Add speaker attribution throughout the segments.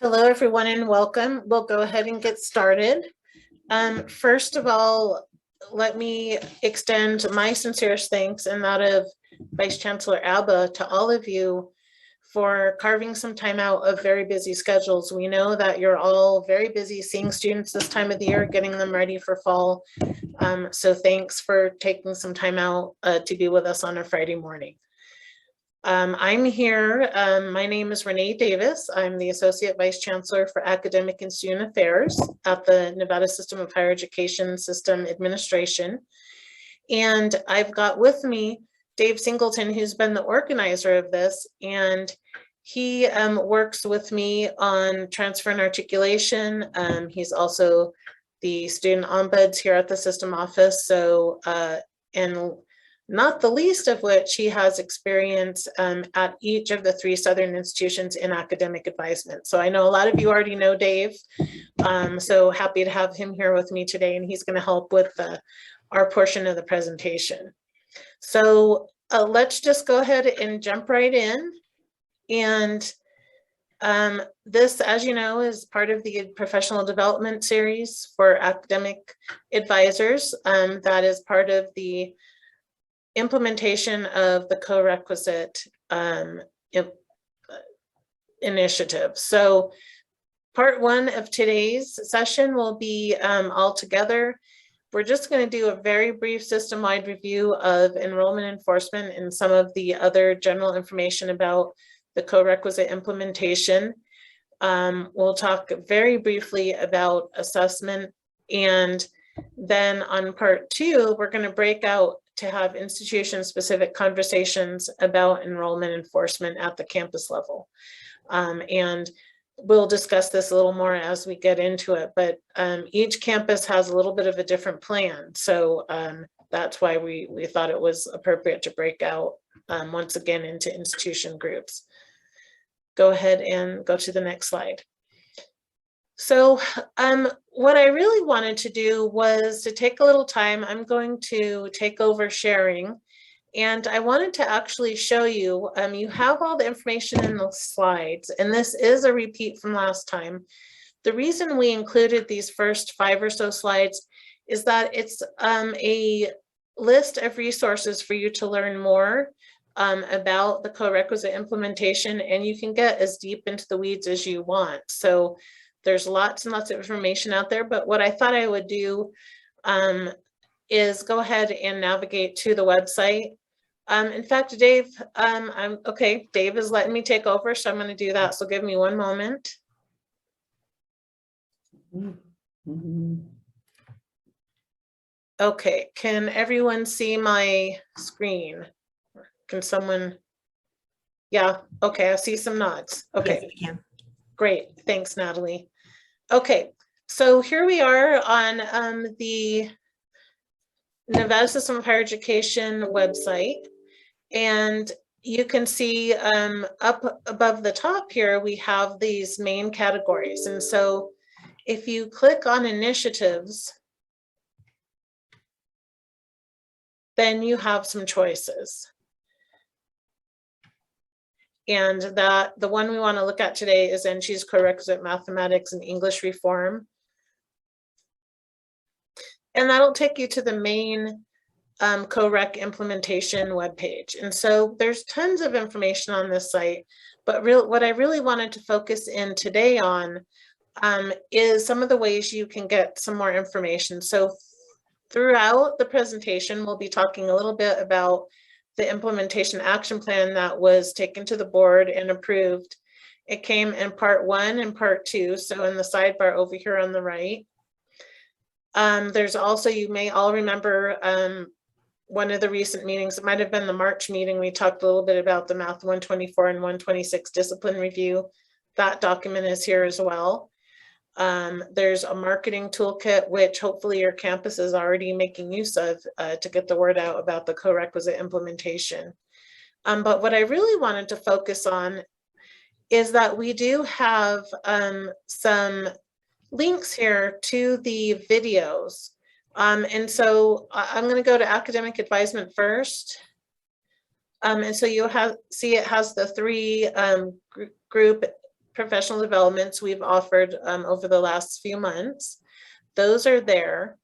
Speaker 1: Hello, everyone, and welcome. We'll go ahead and get started. First of all, let me extend my sincerest thanks and that of Vice Chancellor Alba to all of you for carving some time out of very busy schedules. We know that you're all very busy seeing students this time of the year, getting them ready for fall. So thanks for taking some time out to be with us on a Friday morning. I'm here. My name is Renee Davis. I'm the Associate Vice Chancellor for Academic and Student Affairs at the Nevada System of Higher Education System Administration. And I've got with me Dave Singleton, who's been the organizer of this, and he works with me on transfer and articulation. He's also the student ombuds here at the system office. So, and not the least of which he has experience at each of the 3 Southern institutions in academic advisement. So I know a lot of you already know Dave, so happy to have him here with me today, and he's going to help with our portion of the presentation. So let's just go ahead and jump right in. And this, as you know, is part of the professional development series for academic advisors. That is part of the implementation of the Corequisite initiative. So part 1 of today's session will be all together. We're just going to do a very brief system-wide review of enrollment enforcement and some of the other general information about the Corequisite implementation. We'll talk very briefly about assessment, and then on part 2, we're going to break out to have institution-specific conversations about enrollment enforcement at the campus level. And we'll discuss this a little more as we get into it, but each campus has a little bit of a different plan. So that's why we thought it was appropriate to break out once again into institution groups. Go ahead and go to the next slide. So what I really wanted to do was to take a little time. I'm going to take over sharing, and I wanted to actually show you, you have all the information in the slides, and this is a repeat from last time. The reason we included these first 5 or so slides is that it's a list of resources for you to learn more about the Corequisite implementation, and you can get as deep into the weeds as you want. So there's lots and lots of information out there, but what I thought I would do is go ahead and navigate to the website. In fact, Dave, Dave is letting me take over, so I'm going to do that. So give me one moment. Okay, can everyone see my screen? Can someone? Yeah, okay, I see some nods. Okay.
Speaker 2: Yes, we can.
Speaker 1: Great, thanks, Natalie. Okay, so here we are on the Nevada System of Higher Education website, and you can see up above the top here, we have these main categories. And so if you click on initiatives, then you have some choices. And that the one we want to look at today is NCHE's Corequisite Mathematics and English Reform. And that'll take you to the main CoRec implementation webpage. And so there's tons of information on this site, but what I really wanted to focus in today on is some of the ways you can get some more information. So throughout the presentation, we'll be talking a little bit about the implementation action plan that was taken to the board and approved. It came in part 1 and part 2. So in the sidebar over here on the right, there's also, you may all remember one of the recent meetings, it might have been the March meeting, we talked a little bit about the Math 124 and 126 discipline review. That document is here as well. There's a marketing toolkit, which hopefully your campus is already making use of to get the word out about the Corequisite implementation. But what I really wanted to focus on is that we do have some links here to the videos. And so I'm going to go to academic advisement first. And so you'll see it has the 3 group professional developments we've offered over the last few months. Those are there.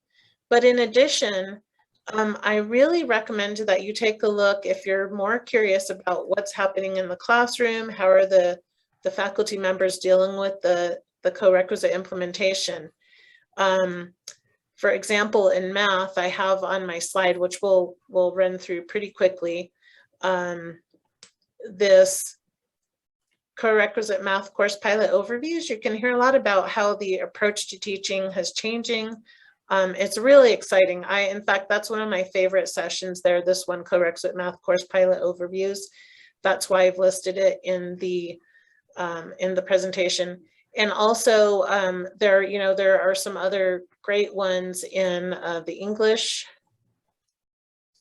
Speaker 1: But in addition, I really recommend that you take a look if you're more curious about what's happening in the classroom, how are the faculty members dealing with the co-requisite implementation. For example, in math, I have on my slide, which we'll run through pretty quickly, this co-requisite math course pilot overviews. You can hear a lot about how the approach to teaching is changing. It's really exciting. In fact, that's one of my favorite sessions there, this one, co-requisite math course pilot overviews. That's why I've listed it in the presentation. And also there are some other great ones in the English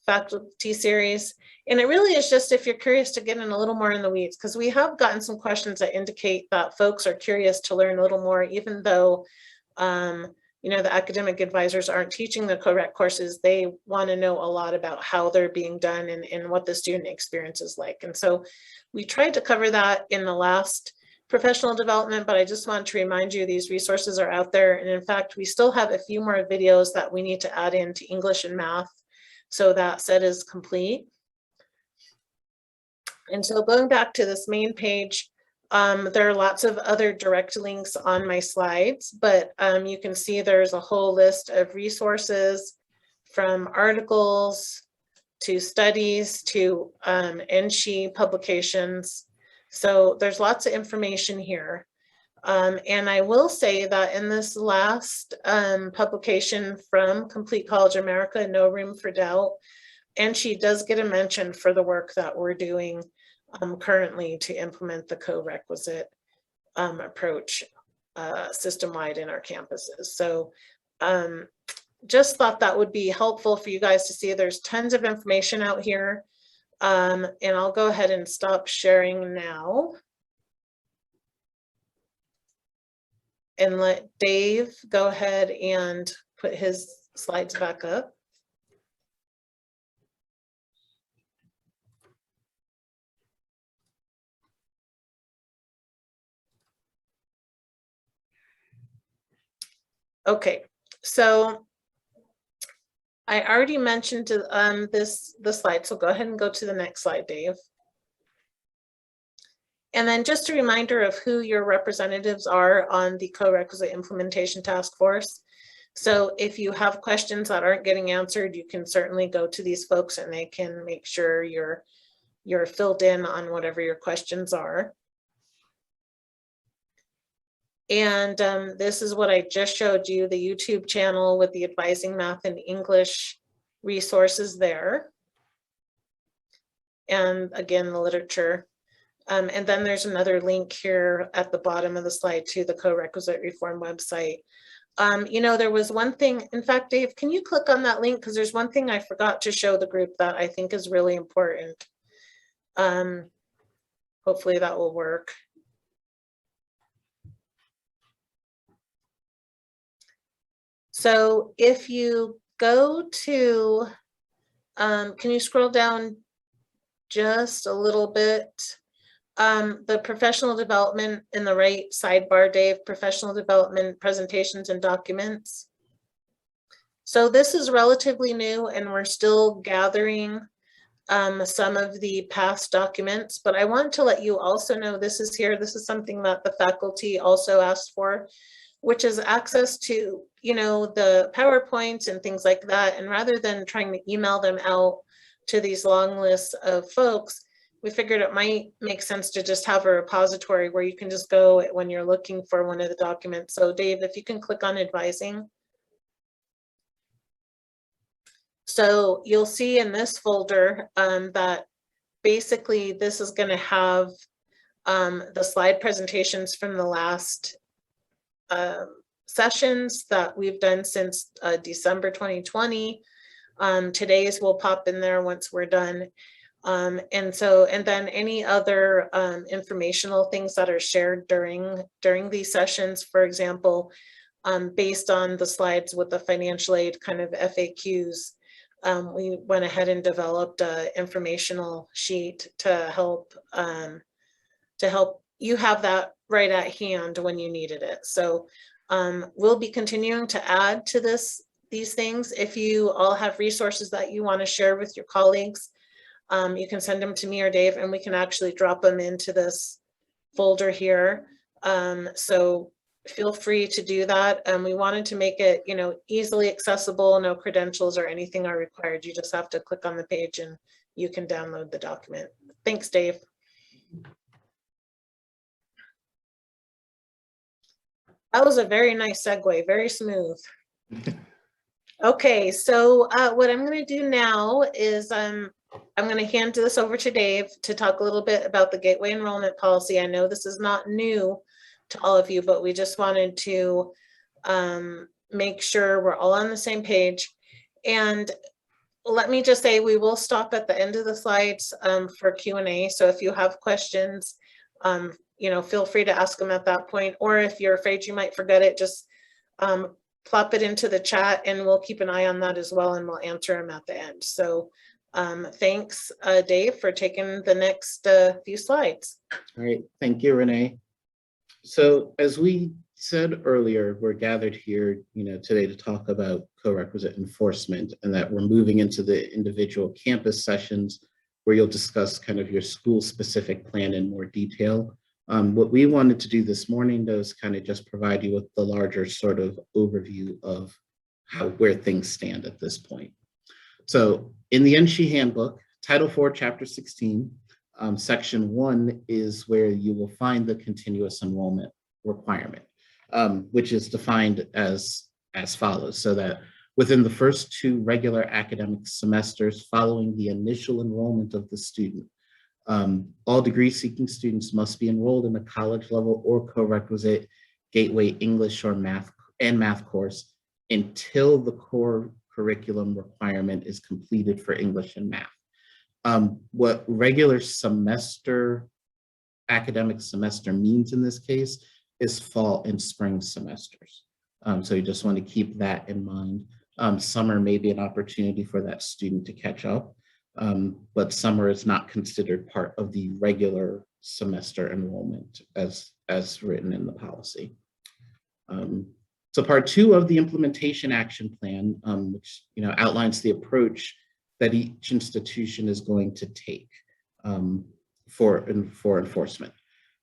Speaker 1: faculty series. And it really is just if you're curious to get in a little more in the weeds, because we have gotten some questions that indicate that folks are curious to learn a little more, even though the academic advisors aren't teaching the co-req courses. They want to know a lot about how they're being done and what the student experience is like. And so we tried to cover that in the last professional development, but I just want to remind you these resources are out there. And in fact, we still have a few more videos that we need to add into English and math, so that set is complete. And so going back to this main page, there are lots of other direct links on my slides, but you can see there's a whole list of resources, from articles to studies to NSHE publications. So there's lots of information here. And I will say that in this last publication from Complete College America, No Room for Doubt, NSHE does get a mention for the work that we're doing currently to implement the co-requisite approach system-wide in our campuses. So just thought that would be helpful for you guys to see. There's tons of information out here. And I'll go ahead and stop sharing now and let Dave go ahead and put his slides back up. Okay, so I already mentioned the slide, so go ahead and go to the next slide, Dave. And then just a reminder of who your representatives are on the co-requisite implementation task force. So if you have questions that aren't getting answered, you can certainly go to these folks and they can make sure you're filled in on whatever your questions are. And this is what I just showed you, the YouTube channel with the Advising Math and English resources there. And again, the literature. And then there's another link here at the bottom of the slide to the co-requisite reform website. There was one thing, in fact, Dave, can you click on that link? Because there's one thing I forgot to show the group that I think is really important. Hopefully that will work. So if you go to, can you scroll down just a little bit? The professional development in the right sidebar, Dave, professional development presentations and documents. So this is relatively new and we're still gathering some of the past documents, but I want to let you also know this is here. This is something that the faculty also asked for, which is access to, the PowerPoints and things like that. And rather than trying to email them out to these long lists of folks, we figured it might make sense to just have a repository where you can just go when you're looking for one of the documents. So Dave, if you can click on advising. So you'll see in this folder that basically this is going to have the slide presentations from the last sessions that we've done since December 2020. Today's will pop in there once we're done. And then any other informational things that are shared during these sessions, for example, based on the slides with the financial aid kind of FAQs, we went ahead and developed an informational sheet to help you have that right at hand when you needed it. So we'll be continuing to add to these things. If you all have resources that you want to share with your colleagues, you can send them to me or Dave, and we can actually drop them into this folder here. So feel free to do that. We wanted to make it, easily accessible. No credentials or anything are required. You just have to click on the page and you can download the document. Thanks, Dave. That was a very nice segue, very smooth. Okay, so what I'm going to do now is I'm going to hand this over to Dave to talk a little bit about the Gateway Enrollment Policy. I know this is not new to all of you, but we just wanted to make sure we're all on the same page. And let me just say, we will stop at the end of the slides for Q&A. So if you have questions, feel free to ask them at that point, or if you're afraid you might forget it, just plop it into the chat and we'll keep an eye on that as well, and we'll answer them at the end. So thanks, Dave, for taking the next few slides.
Speaker 2: All right, thank you, Renee. So as we said earlier, we're gathered here, today to talk about co-requisite enforcement, and that we're moving into the individual campus sessions where you'll discuss kind of your school-specific plan in more detail. What we wanted to do this morning, though, is kind of just provide you with the larger sort of overview of where things stand at this point. So in the NSHE Handbook, Title IV, Chapter 16, Section 1 is where you will find the continuous enrollment requirement, which is defined as follows, so that within the first 2 regular academic semesters following the initial enrollment of the student, all degree-seeking students must be enrolled in a college-level or co-requisite Gateway English or math course until the core curriculum requirement is completed for English and math. What regular academic semester means in this case is fall and spring semesters. So you just want to keep that in mind. Summer may be an opportunity for that student to catch up. But summer is not considered part of the regular semester enrollment as written in the policy. So part 2 of the implementation action plan, which outlines the approach that each institution is going to take for enforcement.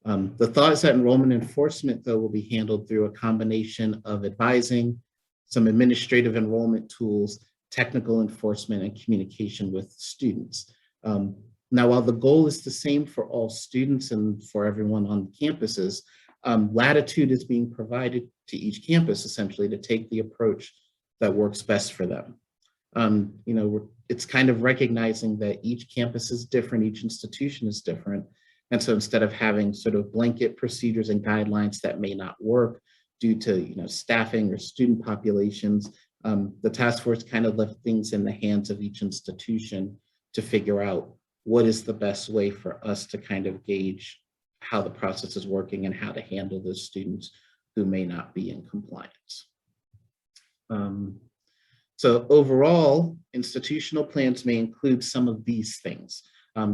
Speaker 2: The thought is that enrollment enforcement, though, will be handled through a combination of advising, some administrative enrollment tools, technical enforcement, and communication with students. Now, while the goal is the same for all students and for everyone on campuses, latitude is being provided to each campus essentially to take the approach that works best for them. It's kind of recognizing that each campus is different, each institution is different. And so instead of having sort of blanket procedures and guidelines that may not work due to staffing or student populations, the task force kind of left things in the hands of each institution to figure out what is the best way for us to kind of gauge how the process is working and how to handle those students who may not be in compliance. So overall, institutional plans may include some of these things.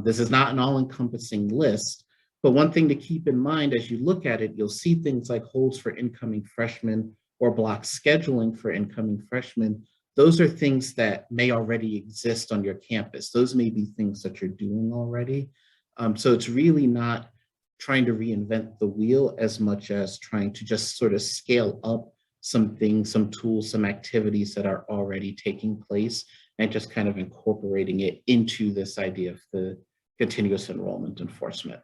Speaker 2: This is not an all-encompassing list, but one thing to keep in mind as you look at it, you'll see things like holds for incoming freshmen or block scheduling for incoming freshmen. Those are things that may already exist on your campus. Those may be things that you're doing already. So it's really not trying to reinvent the wheel as much as trying to just sort of scale up some things, some tools, some activities that are already taking place, and just kind of incorporating it into this idea of the continuous enrollment enforcement.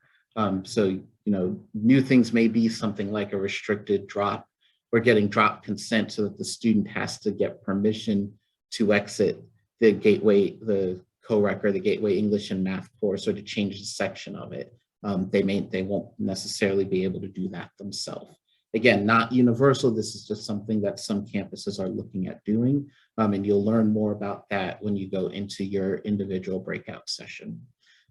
Speaker 2: So, new things may be something like a restricted drop or getting drop consent so that the student has to get permission to exit the Gateway, the co-rec or the Gateway English and Math course, or to change the section of it. They won't necessarily be able to do that themselves. Again, not universal. This is just something that some campuses are looking at doing, and you'll learn more about that when you go into your individual breakout session.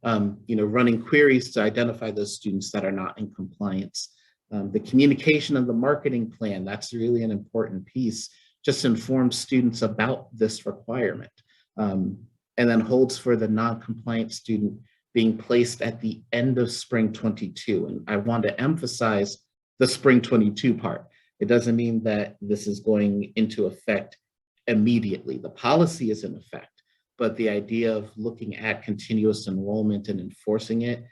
Speaker 2: Running queries to identify those students that are not in compliance. The communication of the marketing plan, that's really an important piece, just inform students about this requirement. And then holds for the non-compliant student being placed at the end of spring 22. And I want to emphasize the spring 22 part. It doesn't mean that this is going into effect immediately. The policy is in effect, but the idea of looking at continuous enrollment and enforcing it,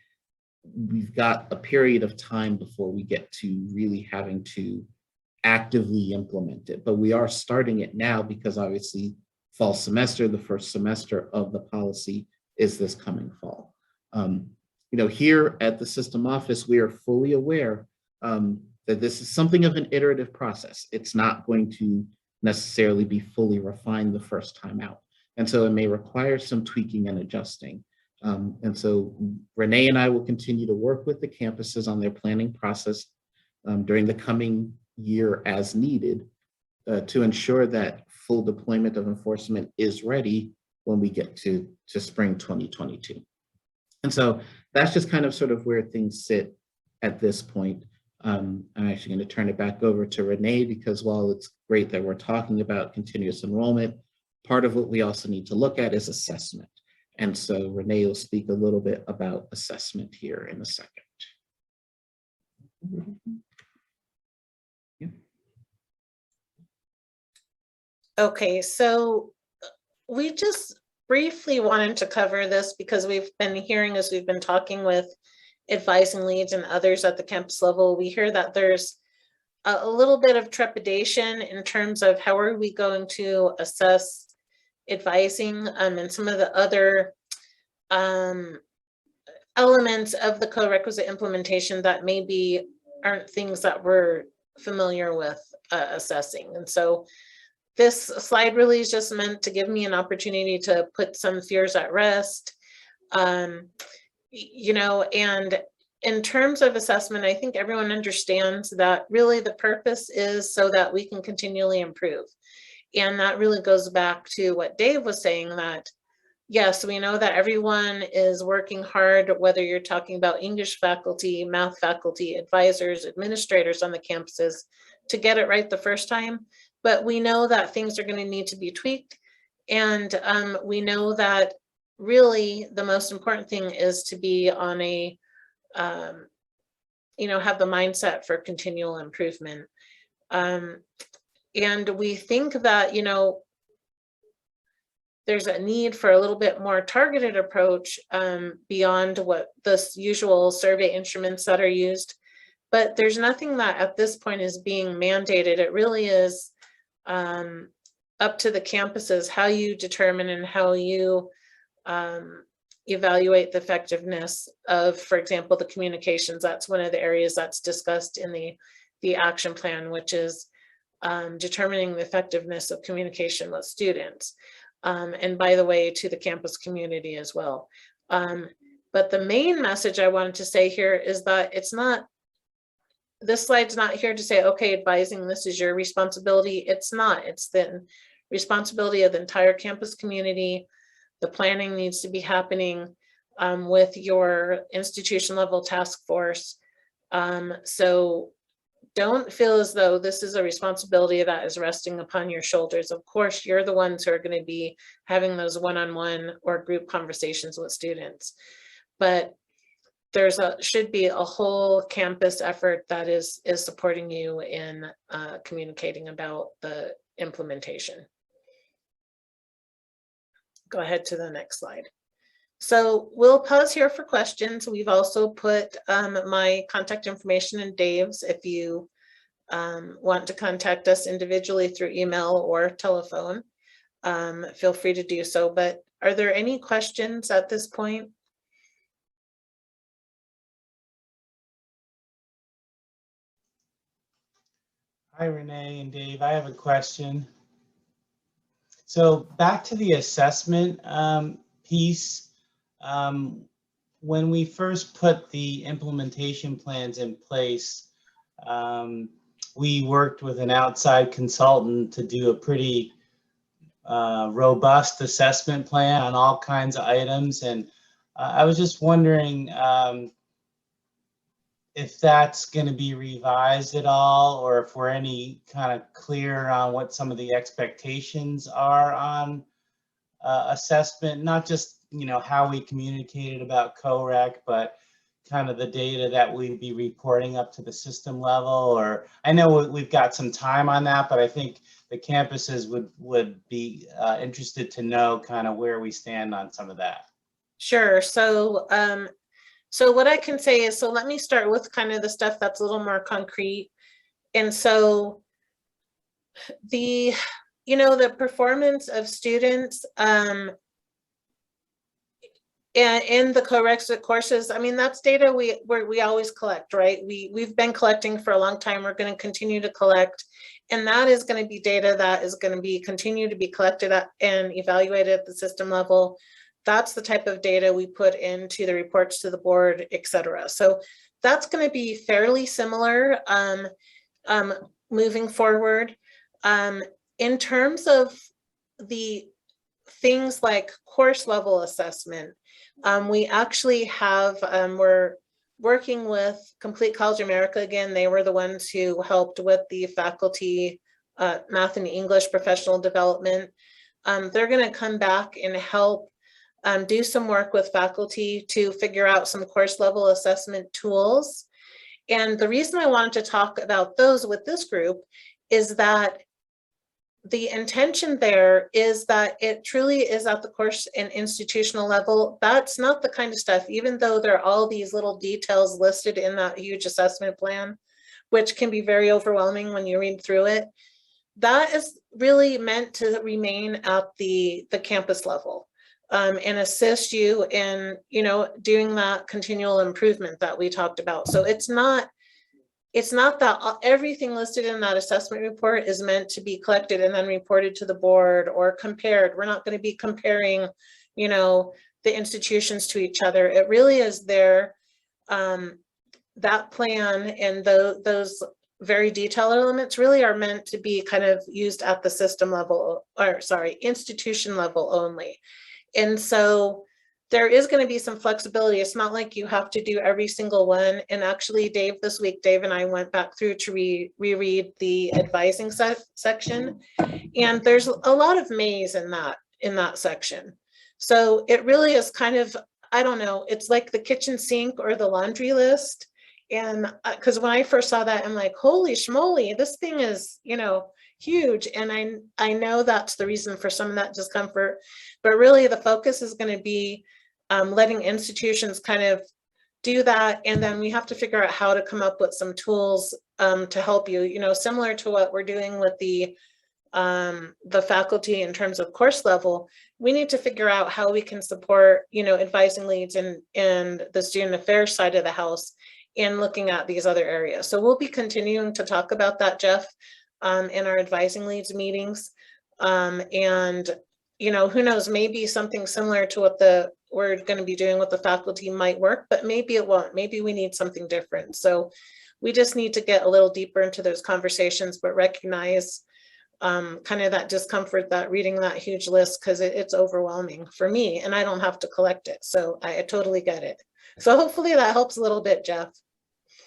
Speaker 2: we've got a period of time before we get to really having to actively implement it. But we are starting it now because obviously fall semester, the first semester of the policy is this coming fall. Here at the system office, we are fully aware that this is something of an iterative process. It's not going to necessarily be fully refined the first time out. And so it may require some tweaking and adjusting. And so Renee and I will continue to work with the campuses on their planning process during the coming year as needed to ensure that full deployment of enforcement is ready when we get to spring 2022. And so that's just kind of sort of where things sit at this point. I'm actually going to turn it back over to Renee, because while it's great that we're talking about continuous enrollment, part of what we also need to look at is assessment. And so Renee will speak a little bit about assessment here in a second. Yeah.
Speaker 1: Okay, so we just briefly wanted to cover this because we've been hearing, as we've been talking with advising leads and others at the campus level, we hear that there's a little bit of trepidation in terms of how are we going to assess advising and some of the other elements of the co-requisite implementation that maybe aren't things that we're familiar with assessing. And so this slide really is just meant to give me an opportunity to put some fears at rest. And in terms of assessment, I think everyone understands that really the purpose is so that we can continually improve. And that really goes back to what Dave was saying, that yes, we know that everyone is working hard, whether you're talking about English faculty, math faculty, advisors, administrators on the campuses, to get it right the first time. But we know that things are going to need to be tweaked. And we know that really the most important thing is to be on a, have the mindset for continual improvement. And we think that, there's a need for a little bit more targeted approach beyond what the usual survey instruments that are used. But there's nothing that at this point is being mandated. It really is up to the campuses how you determine and how you evaluate the effectiveness of, for example, the communications. That's one of the areas that's discussed in the action plan, which is determining the effectiveness of communication with students. And by the way, to the campus community as well. But the main message I wanted to say here is that this slide's not here to say, okay, advising, this is your responsibility. It's not. It's the responsibility of the entire campus community. The planning needs to be happening with your institution level task force. So don't feel as though this is a responsibility that is resting upon your shoulders. Of course, you're the ones who are going to be having those one-on-one or group conversations with students. But should be a whole campus effort that is supporting you in communicating about the implementation. Go ahead to the next slide. So we'll pause here for questions. We've also put my contact information in Dave's if you want to contact us individually through email or telephone. Feel free to do so. But are there any questions at this point?
Speaker 3: Hi, Renee and Dave. I have a question. So back to the assessment piece. When we first put the implementation plans in place, we worked with an outside consultant to do a pretty robust assessment plan on all kinds of items. And I was just wondering if that's going to be revised at all, or if we're any kind of clear on what some of the expectations are on assessment, not just how we communicated about COREC, but kind of the data that we'd be reporting up to the system level? Or I know we've got some time on that, but I think the campuses would be interested to know kind of where we stand on some of that.
Speaker 1: Sure. So, so what I can say is, so let me start with kind of the stuff that's a little more concrete. And so the, the performance of students, and in the Corequisite courses, I mean, that's data we always collect, right? We've been collecting for a long time. We're going to continue to collect, and that is going to be data that is going to be continue to be collected and evaluated at the system level. That's the type of data we put into the reports to the board, et cetera. So that's going to be fairly similar moving forward. In terms of the things like course level assessment, we actually have, we're working with Complete College America again. They were the ones who helped with the faculty math and English professional development. They're going to come back and help do some work with faculty to figure out some course level assessment tools. And the reason I wanted to talk about those with this group is that the intention there is that it truly is at the course and institutional level. That's not the kind of stuff, even though there are all these little details listed in that huge assessment plan, which can be very overwhelming when you read through it. That is really meant to remain at the campus level and assist you in, doing that continual improvement that we talked about. So it's not that everything listed in that assessment report is meant to be collected and then reported to the board or compared. We're not going to be comparing, the institutions to each other. It really is there, that plan and those very detailed elements really are meant to be kind of used at the system level, or sorry, institution level only. And so there is going to be some flexibility. It's not like you have to do every single one. And actually, this week, Dave and I went back through to reread the advising section. And there's a lot of maze in that section. So it really is kind of, I don't know, it's like the kitchen sink or the laundry list. And because when I first saw that, I'm like, holy schmoly, this thing is, huge. And I know that's the reason for some of that discomfort, but really the focus is going to be letting institutions kind of do that. And then we have to figure out how to come up with some tools to help you, similar to what we're doing with the faculty in terms of course level. We need to figure out how we can support, advising leads and the student affairs side of the house in looking at these other areas. So we'll be continuing to talk about that, Jeff, in our advising leads meetings. And, who knows, maybe something similar to what we're going to be doing with the faculty might work, but maybe it won't. Maybe we need something different. So we just need to get a little deeper into those conversations, but recognize kind of that discomfort that reading that huge list, because it's overwhelming for me and I don't have to collect it. So I totally get it. So hopefully that helps a little bit, Jeff.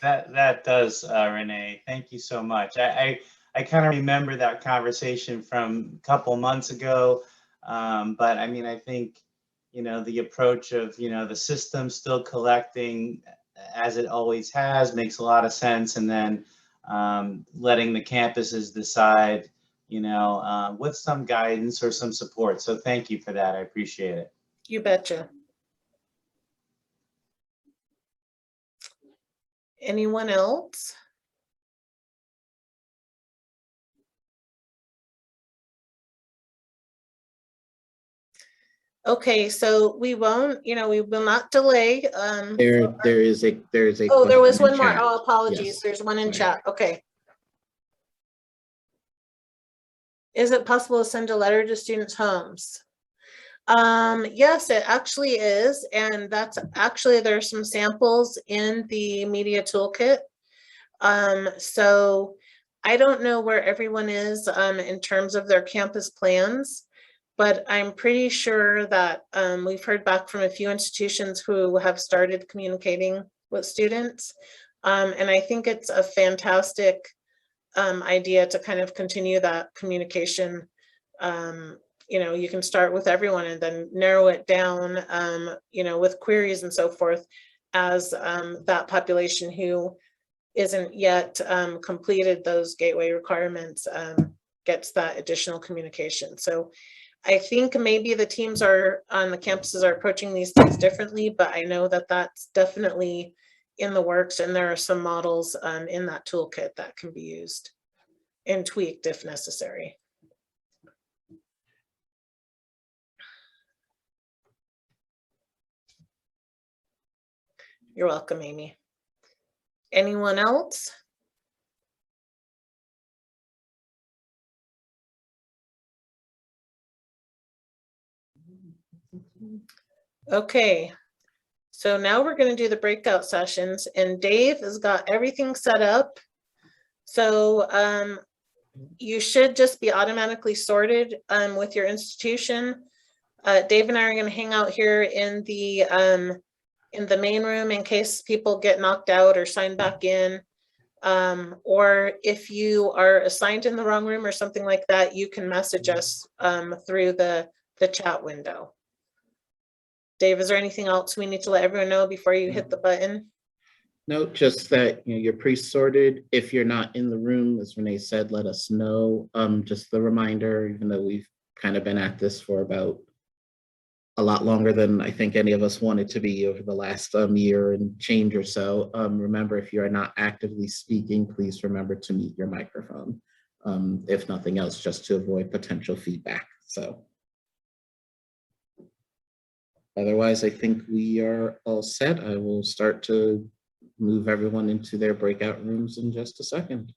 Speaker 3: That does, Renee. Thank you so much. I kind of remember that conversation from a couple months ago. But I mean, I think, the approach of, the system still collecting as it always has makes a lot of sense. And then letting the campuses decide, with some guidance or some support. So thank you for that. I appreciate it.
Speaker 1: You betcha. Anyone else? Okay, so we won't, we will not delay.
Speaker 2: There is a
Speaker 1: Oh, there was
Speaker 2: question in
Speaker 1: one more.
Speaker 2: chat.
Speaker 1: Oh, apologies.
Speaker 2: Yes.
Speaker 1: There's one in
Speaker 2: Sorry.
Speaker 1: chat. Okay. Is it possible to send a letter to students' homes? Yes, it actually is. And that's actually, there's some samples in the media toolkit. So I don't know where everyone is in terms of their campus plans, but I'm pretty sure that we've heard back from a few institutions who have started communicating with students. And I think it's a fantastic idea to kind of continue that communication. You can start with everyone and then narrow it down, with queries and so forth as that population who isn't yet completed those gateway requirements gets that additional communication. So I think maybe the teams are on the campuses are approaching these things differently, but I know that that's definitely in the works, and there are some models in that toolkit that can be used and tweaked if necessary. You're welcome, Amy. Anyone else? Okay, so now we're going to do the breakout sessions, and Dave has got everything set up. So you should just be automatically sorted with your institution. Dave and I are going to hang out here in the main room in case people get knocked out or sign back in. Or if you are assigned in the wrong room or something like that, you can message us through the chat window. Dave, is there anything else we need to let everyone know before you hit the button?
Speaker 2: No, just that you're pre-sorted. If you're not in the room, as Renee said, let us know. Just the reminder, even though we've kind of been at this for about a lot longer than I think any of us wanted to be over the last year and change or so. Remember, if you are not actively speaking, please remember to mute your microphone. If nothing else, just to avoid potential feedback. So otherwise, I think we are all set. I will start to move everyone into their breakout rooms in just a second.